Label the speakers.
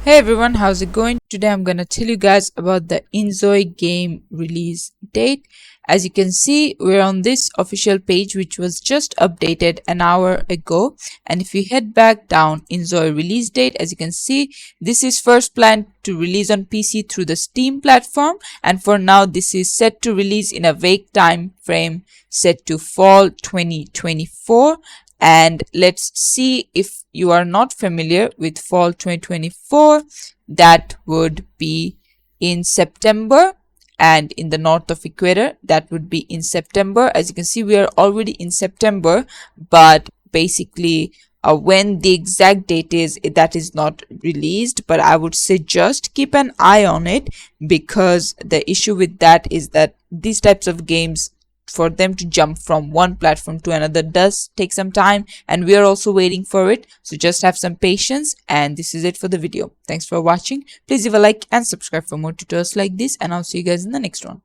Speaker 1: Hey everyone, how's it going? Today I'm gonna tell you guys about the Inzoi game release date. As you can see, we're on this official page which was just updated an hour ago. And if you head back down, Inzoi release date, as you can see, this is first planned to release on PC through the Steam platform. And for now, this is set to release in a vague time frame set to fall 2024. And let's see, if you are not familiar with fall 2024, that would be in September, and in the north of equator that would be in September. As you can see, we are already in September, but basically when the exact date is, that is not released, but I would say just keep an eye on it, because the issue with that is that these types of games, for them to jump from one platform to another, does take some time, and we are also waiting for it. So just have some patience, and this is it for the video. Thanks for watching. Please leave a like and subscribe for more tutorials like this, and I'll see you guys in the next one.